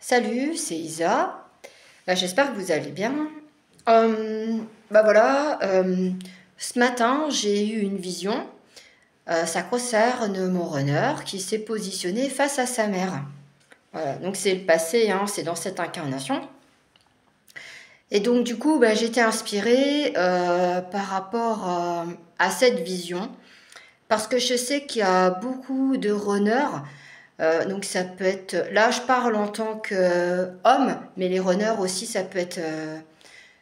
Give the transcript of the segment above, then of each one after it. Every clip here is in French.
Salut, c'est Isa. J'espère que vous allez bien. Voilà, ce matin, j'ai eu une vision. Ça concerne mon runner qui s'est positionné face à sa mère. Voilà, donc c'est le passé, hein, c'est dans cette incarnation. Et donc du coup, j'étais inspirée par rapport à cette vision. Parce que je sais qu'il y a beaucoup de runners. Donc ça peut être, là je parle en tant qu'homme, mais les runners aussi, ça peut être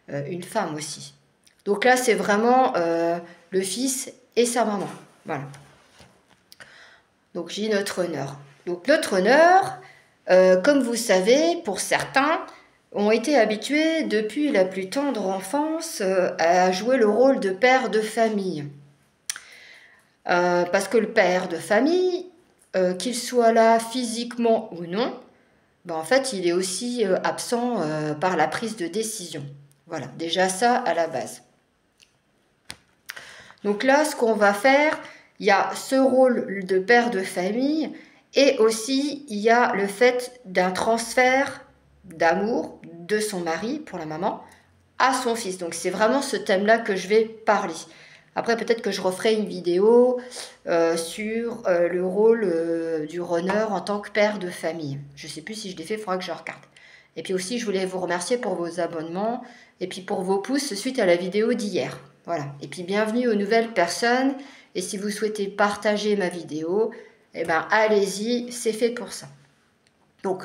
une femme aussi. Donc là c'est vraiment le fils et sa maman. Voilà. Donc j'ai notre runner. Donc notre runner, comme vous savez, pour certains, ont été habitués depuis la plus tendre enfance à jouer le rôle de père de famille. Parce que le père de famille, qu'il soit là physiquement ou non, en fait, il est aussi absent par la prise de décision. Voilà, déjà ça à la base. Donc là, ce qu'on va faire, il y a ce rôle de père de famille et aussi il y a le fait d'un transfert d'amour de son mari, pour la maman, à son fils. Donc c'est vraiment ce thème-là que je vais parler. Après, peut-être que je referai une vidéo sur le rôle du runner en tant que père de famille. Je ne sais plus si je l'ai fait, il faudra que je regarde. Et puis aussi, je voulais vous remercier pour vos abonnements et puis pour vos pouces suite à la vidéo d'hier. Voilà. Et puis bienvenue aux nouvelles personnes. Et si vous souhaitez partager ma vidéo, allez-y, c'est fait pour ça. Donc,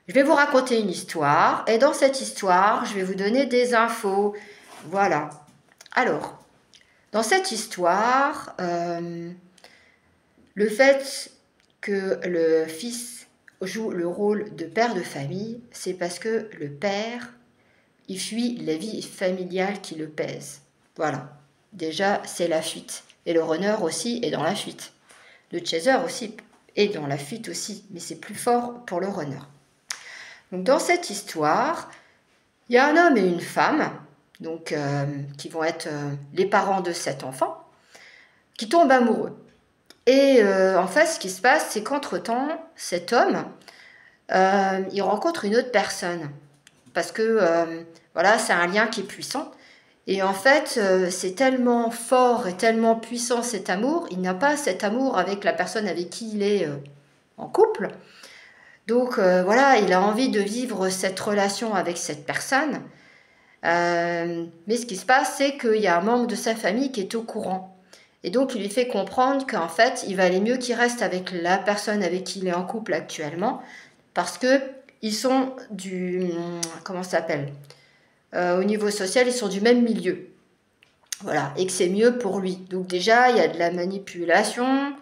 je vais vous raconter une histoire. Et dans cette histoire, je vais vous donner des infos. Voilà. Alors, dans cette histoire, le fait que le fils joue le rôle de père de famille, c'est parce que le père, il fuit la vie familiale qui le pèse. Voilà. Déjà, c'est la fuite. Et le runner aussi est dans la fuite. Le chaser aussi est dans la fuite aussi, mais c'est plus fort pour le runner. Donc, dans cette histoire, il y a un homme et une femme, donc, qui vont être les parents de cet enfant, qui tombent amoureux. Et en fait, ce qui se passe, c'est qu'entre-temps, cet homme, il rencontre une autre personne. Parce que, voilà, c'est un lien qui est puissant. Et en fait, c'est tellement fort et tellement puissant cet amour, il n'a pas cet amour avec la personne avec qui il est en couple. Donc, voilà, il a envie de vivre cette relation avec cette personne. Mais ce qui se passe, c'est qu'il y a un membre de sa famille qui est au courant. Et donc, il lui fait comprendre qu'en fait, il valait mieux qu'il reste avec la personne avec qui il est en couple actuellement, parce que ils sont comment ça s'appelle, au niveau social, ils sont du même milieu. Voilà, et que c'est mieux pour lui. Donc déjà, il y a de la manipulation,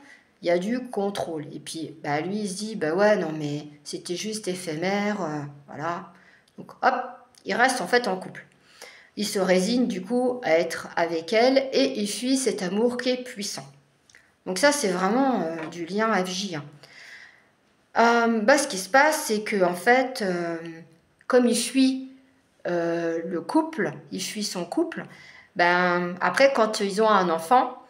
il y a du contrôle. Et puis, lui, il se dit, ouais, non, mais c'était juste éphémère, voilà. Donc, hop, il reste en fait en couple. Il se résigne du coup à être avec elle et il fuit cet amour qui est puissant. Donc ça, c'est vraiment du lien FJ. Ce qui se passe, c'est que en fait, comme il fuit le couple, il fuit son couple, après, quand ils ont un enfant,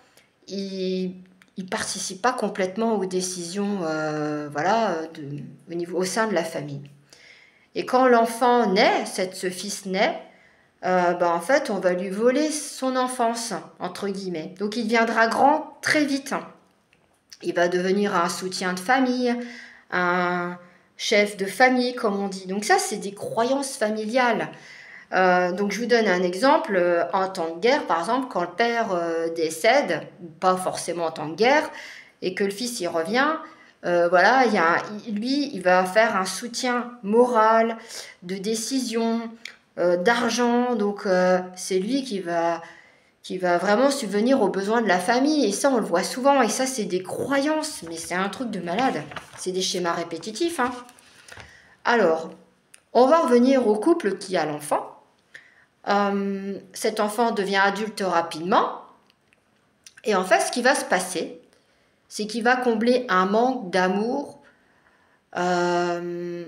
ils ne participent pas complètement aux décisions au sein de la famille. Et quand l'enfant naît, ce fils naît, en fait, on va lui voler son enfance, entre guillemets. Donc, il deviendra grand très vite. Il va devenir un soutien de famille, un chef de famille, comme on dit. Donc ça, c'est des croyances familiales. Donc, je vous donne un exemple. En temps de guerre, par exemple, quand le père décède, pas forcément en temps de guerre, et que le fils y revient, lui, il va faire un soutien moral, de décision, d'argent. Donc, c'est lui qui va vraiment subvenir aux besoins de la famille. Et ça, on le voit souvent. Et ça, c'est des croyances. Mais c'est un truc de malade. C'est des schémas répétitifs. Alors, on va revenir au couple qui a l'enfant. Cet enfant devient adulte rapidement. Et en fait, ce qui va se passer, c'est qu'il va combler un manque d'amour de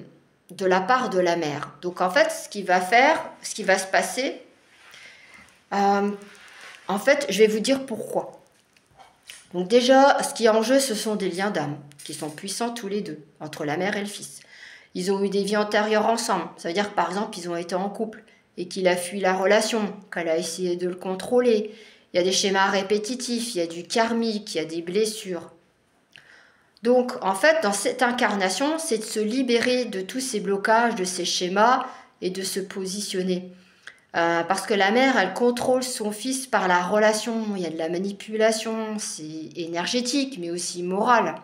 la part de la mère. Donc en fait, ce qui va se passer, en fait, je vais vous dire pourquoi. Donc déjà, ce qui est en jeu, ce sont des liens d'âme, qui sont puissants tous les deux, entre la mère et le fils. ils ont eu des vies antérieures ensemble. Ça veut dire que par exemple, ils ont été en couple et qu'il a fui la relation, qu'elle a essayé de le contrôler. Il y a des schémas répétitifs, il y a du karmique, il y a des blessures. Donc, en fait, dans cette incarnation, c'est de se libérer de tous ces blocages, de ces schémas et de se positionner. Parce que la mère, elle contrôle son fils par la relation. Il y a de la manipulation, c'est énergétique, mais aussi morale.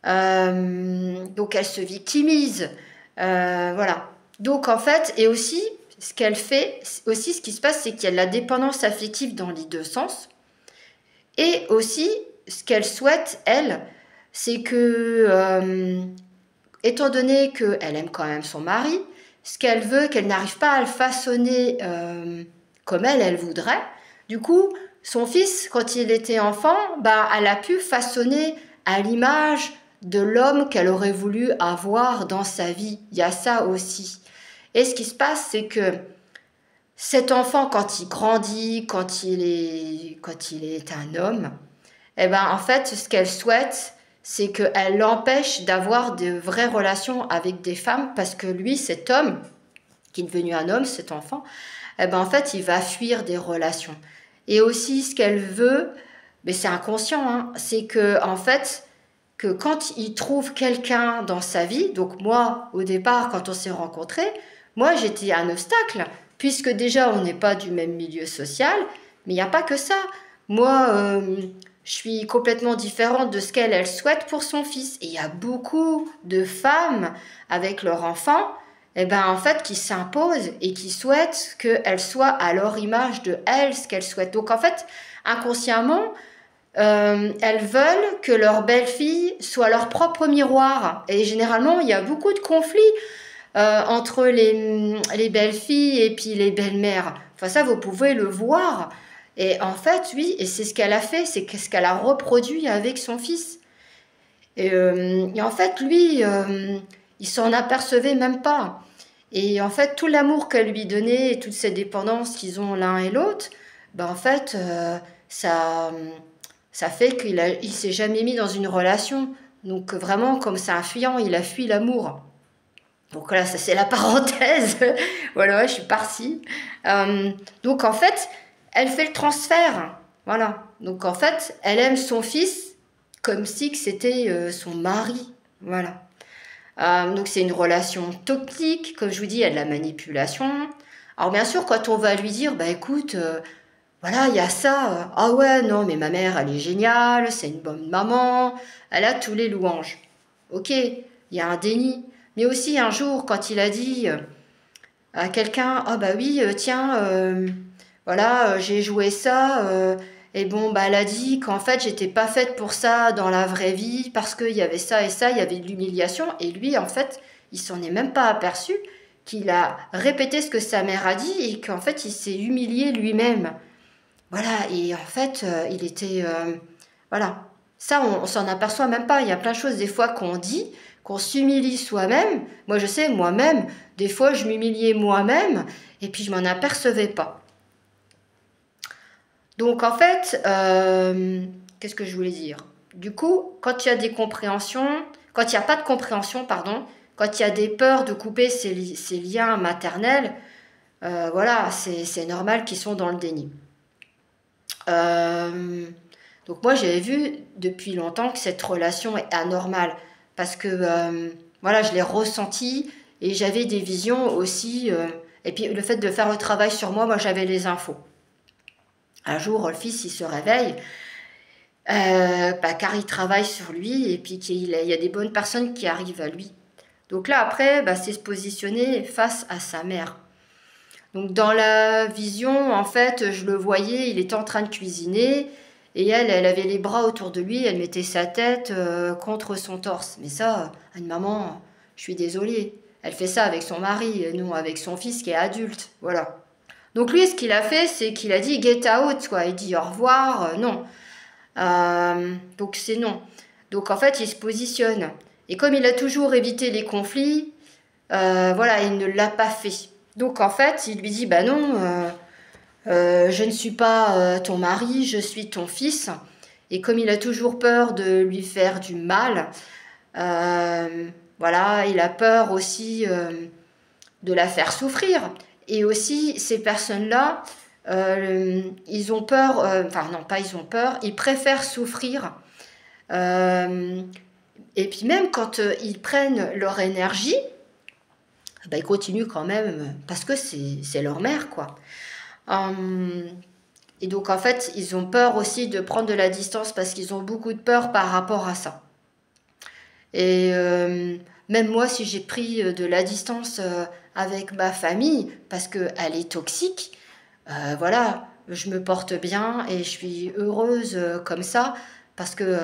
Donc, elle se victimise. Voilà. Donc, en fait, et aussi, ce qu'elle fait, aussi, ce qui se passe, c'est qu'il y a de la dépendance affective dans les deux sens. Et aussi, ce qu'elle souhaite, elle, c'est que, étant donné qu'elle aime quand même son mari, ce qu'elle veut, qu'elle n'arrive pas à le façonner comme elle voudrait. Du coup, son fils, quand il était enfant, bah, elle a pu façonner à l'image de l'homme qu'elle aurait voulu avoir dans sa vie. Il y a ça aussi. Et ce qui se passe, c'est que cet enfant, quand il grandit, quand il est un homme, eh ben, en fait, ce qu'elle souhaite, c'est qu'elle l'empêche d'avoir de vraies relations avec des femmes parce que lui, cet homme, qui est devenu un homme, cet enfant, eh ben, en fait, il va fuir des relations. Et aussi, ce qu'elle veut, mais c'est inconscient, hein, c'est que, en fait, que quand il trouve quelqu'un dans sa vie, donc moi, au départ, quand on s'est rencontrés, moi, j'étais un obstacle, puisque déjà, on n'est pas du même milieu social, mais il n'y a pas que ça. Moi, je suis complètement différente de ce qu'elle souhaite pour son fils. Et il y a beaucoup de femmes avec leur enfant, eh ben, en fait, qui s'imposent et qui souhaitent qu'elles soient à leur image de elles, ce qu'elles souhaitent. Donc, en fait, inconsciemment, elles veulent que leur belle-fille soit leur propre miroir. Et généralement, il y a beaucoup de conflits entre les belles-filles et puis les belles-mères. Enfin, ça, vous pouvez le voir. Et en fait, oui, et c'est ce qu'elle a fait, c'est ce qu'elle a reproduit avec son fils. Et en fait, lui, il s'en apercevait même pas. Et en fait, tout l'amour qu'elle lui donnait et toute cette dépendance qu'ils ont l'un et l'autre, ben en fait, ça fait qu'il s'est jamais mis dans une relation. Donc vraiment, comme c'est un fuyant, il a fui l'amour. Donc là, ça c'est la parenthèse. Voilà, je suis partie. Donc en fait, elle fait le transfert. Voilà. Donc en fait, elle aime son fils comme si c'était son mari. Voilà. Donc c'est une relation toxique. Comme je vous dis, il y a de la manipulation. Alors bien sûr, quand on va lui dire, bah écoute, voilà, il y a ça. Ah ouais, non, mais ma mère, elle est géniale, c'est une bonne maman, elle a tous les louanges. Ok, il y a un déni. Mais aussi un jour, quand il a dit à quelqu'un, ah bah oui, tiens, voilà, j'ai joué ça, et bon, bah elle a dit qu'en fait, j'étais pas faite pour ça dans la vraie vie, parce qu'il y avait ça et ça, il y avait de l'humiliation, et lui, en fait, il s'en est même pas aperçu qu'il a répété ce que sa mère a dit, et qu'en fait, il s'est humilié lui-même. Voilà, et en fait, il était... voilà, ça, on s'en aperçoit même pas. Il y a plein de choses, des fois, qu'on dit, qu'on s'humilie soi-même. Moi, je sais, moi-même, des fois, je m'humiliais moi-même, et puis je m'en apercevais pas. Donc, en fait, qu'est-ce que je voulais dire? Du coup, quand il y a des compréhensions, quand il n'y a pas de compréhension, pardon, quand il y a des peurs de couper ces liens maternels, voilà, c'est normal qu'ils sont dans le déni. Donc moi j'avais vu depuis longtemps que cette relation est anormale parce que voilà, je l'ai ressenti et j'avais des visions aussi et puis le fait de faire le travail sur moi, moi j'avais les infos. Un jour le fils il se réveille car il travaille sur lui et puis qu'il y a des bonnes personnes qui arrivent à lui. Donc là après c'est se positionner face à sa mère. Donc dans la vision, en fait, je le voyais, il était en train de cuisiner et elle avait les bras autour de lui, elle mettait sa tête contre son torse. Mais ça, une maman, je suis désolée, elle fait ça avec son mari, et non avec son fils qui est adulte, voilà. Donc lui, ce qu'il a fait, c'est qu'il a dit get out, quoi. Il dit au revoir, non. Donc c'est non. Donc en fait, il se positionne. Et comme il a toujours évité les conflits, voilà, il ne l'a pas fait. Donc en fait, il lui dit, bah non, je ne suis pas ton mari, je suis ton fils. Et comme il a toujours peur de lui faire du mal, voilà, il a peur aussi de la faire souffrir. Et aussi, ces personnes-là, ils ont peur, enfin non, pas ils ont peur, ils préfèrent souffrir. Et puis même quand ils prennent leur énergie, ben, ils continuent quand même, parce que c'est leur mère, quoi. Et donc en fait, ils ont peur aussi de prendre de la distance parce qu'ils ont beaucoup de peur par rapport à ça. Et même moi, si j'ai pris de la distance avec ma famille, parce qu'elle est toxique, voilà, je me porte bien et je suis heureuse comme ça, parce que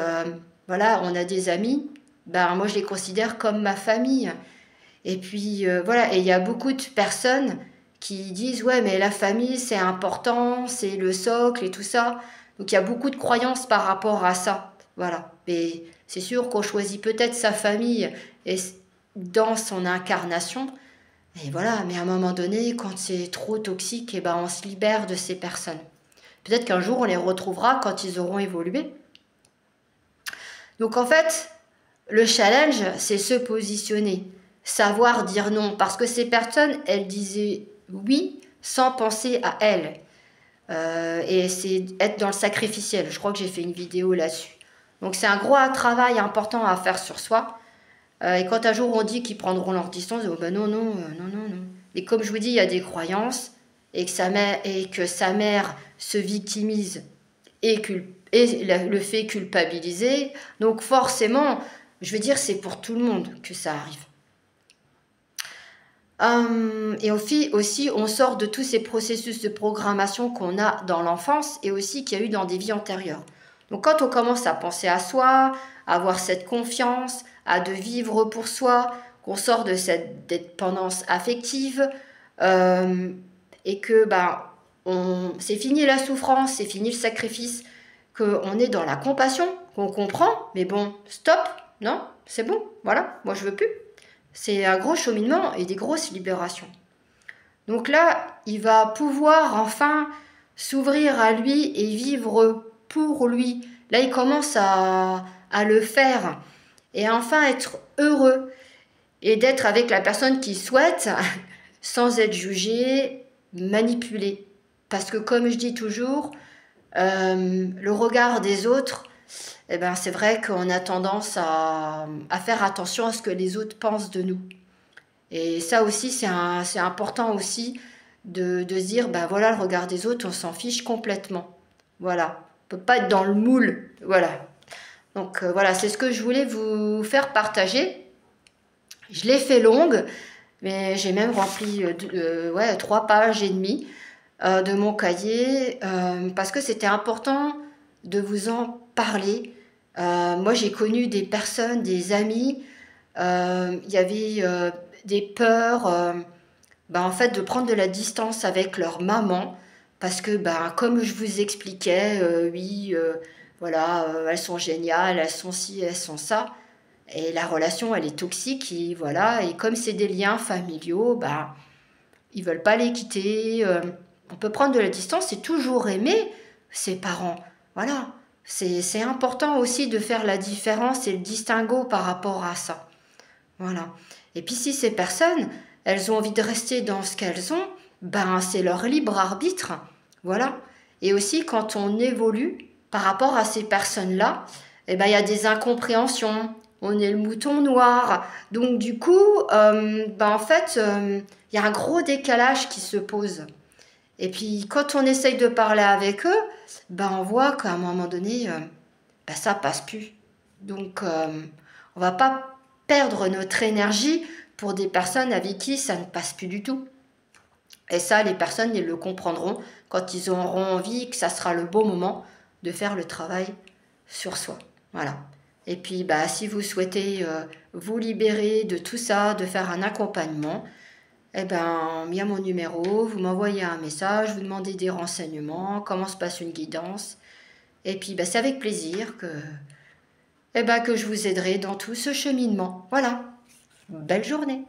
voilà, on a des amis, ben moi je les considère comme ma famille. Et puis voilà, et il y a beaucoup de personnes qui disent ouais, mais la famille c'est important, c'est le socle et tout ça. Donc il y a beaucoup de croyances par rapport à ça. Voilà. Mais c'est sûr qu'on choisit peut-être sa famille et dans son incarnation. Et voilà, mais à un moment donné, quand c'est trop toxique, et ben on se libère de ces personnes. Peut-être qu'un jour on les retrouvera quand ils auront évolué. Donc en fait, le challenge, c'est se positionner, savoir dire non, parce que ces personnes, elles disaient oui sans penser à elles. Et c'est être dans le sacrificiel. Je crois que j'ai fait une vidéo là-dessus. Donc c'est un gros travail important à faire sur soi. Et quand un jour on dit qu'ils prendront leur distance, oh ben non, non, non, non, non. Et comme je vous dis, il y a des croyances et que sa mère se victimise et le fait culpabiliser. Donc forcément, je veux dire, c'est pour tout le monde que ça arrive. Et aussi, on sort de tous ces processus de programmation qu'on a dans l'enfance et aussi qu'il y a eu dans des vies antérieures. Donc quand on commence à penser à soi, à avoir cette confiance, à de vivre pour soi, qu'on sort de cette dépendance affective, et que c'est fini la souffrance, c'est fini le sacrifice, qu'on est dans la compassion, qu'on comprend, mais bon, stop, non, c'est bon, voilà, moi je veux plus. C'est un gros cheminement et des grosses libérations. Donc là, il va pouvoir enfin s'ouvrir à lui et vivre pour lui. Là, il commence à le faire et enfin être heureux et d'être avec la personne qu'il souhaite sans être jugé, manipulé. Parce que comme je dis toujours, le regard des autres, eh ben, c'est vrai qu'on a tendance à faire attention à ce que les autres pensent de nous. Et ça aussi, c'est important aussi de se dire, ben voilà, le regard des autres, on s'en fiche complètement. Voilà, on peut pas être dans le moule. Voilà. Donc voilà, c'est ce que je voulais vous faire partager. Je l'ai fait longue, mais j'ai même rempli 3 pages et demie de mon cahier parce que c'était important de vous en parler. Moi, j'ai connu des personnes, des amis, il y avait des peurs en fait, de prendre de la distance avec leur maman parce que, comme je vous expliquais, oui, voilà, elles sont géniales, elles sont ci, elles sont ça. Et la relation, elle est toxique, et voilà. Et comme c'est des liens familiaux, ils veulent pas les quitter. On peut prendre de la distance et toujours aimer ses parents. Voilà. C'est important aussi de faire la différence et le distinguo par rapport à ça. Voilà. Et puis si ces personnes, elles ont envie de rester dans ce qu'elles ont, c'est leur libre arbitre. Voilà. Et aussi quand on évolue par rapport à ces personnes-là, il y a des incompréhensions. On est le mouton noir. Donc du coup, en fait, il y a un gros décalage qui se pose. Et puis quand on essaye de parler avec eux, on voit qu'à un moment donné, ça passe plus. Donc on va pas perdre notre énergie pour des personnes avec qui ça ne passe plus du tout. Et ça, les personnes, ils le comprendront quand ils auront envie que ça sera le bon moment de faire le travail sur soi. Voilà. Et puis, si vous souhaitez vous libérer de tout ça, de faire un accompagnement, il y a mon numéro, vous m'envoyez un message, vous demandez des renseignements, comment se passe une guidance. Et puis, c'est avec plaisir que je vous aiderai dans tout ce cheminement. Voilà. Belle journée.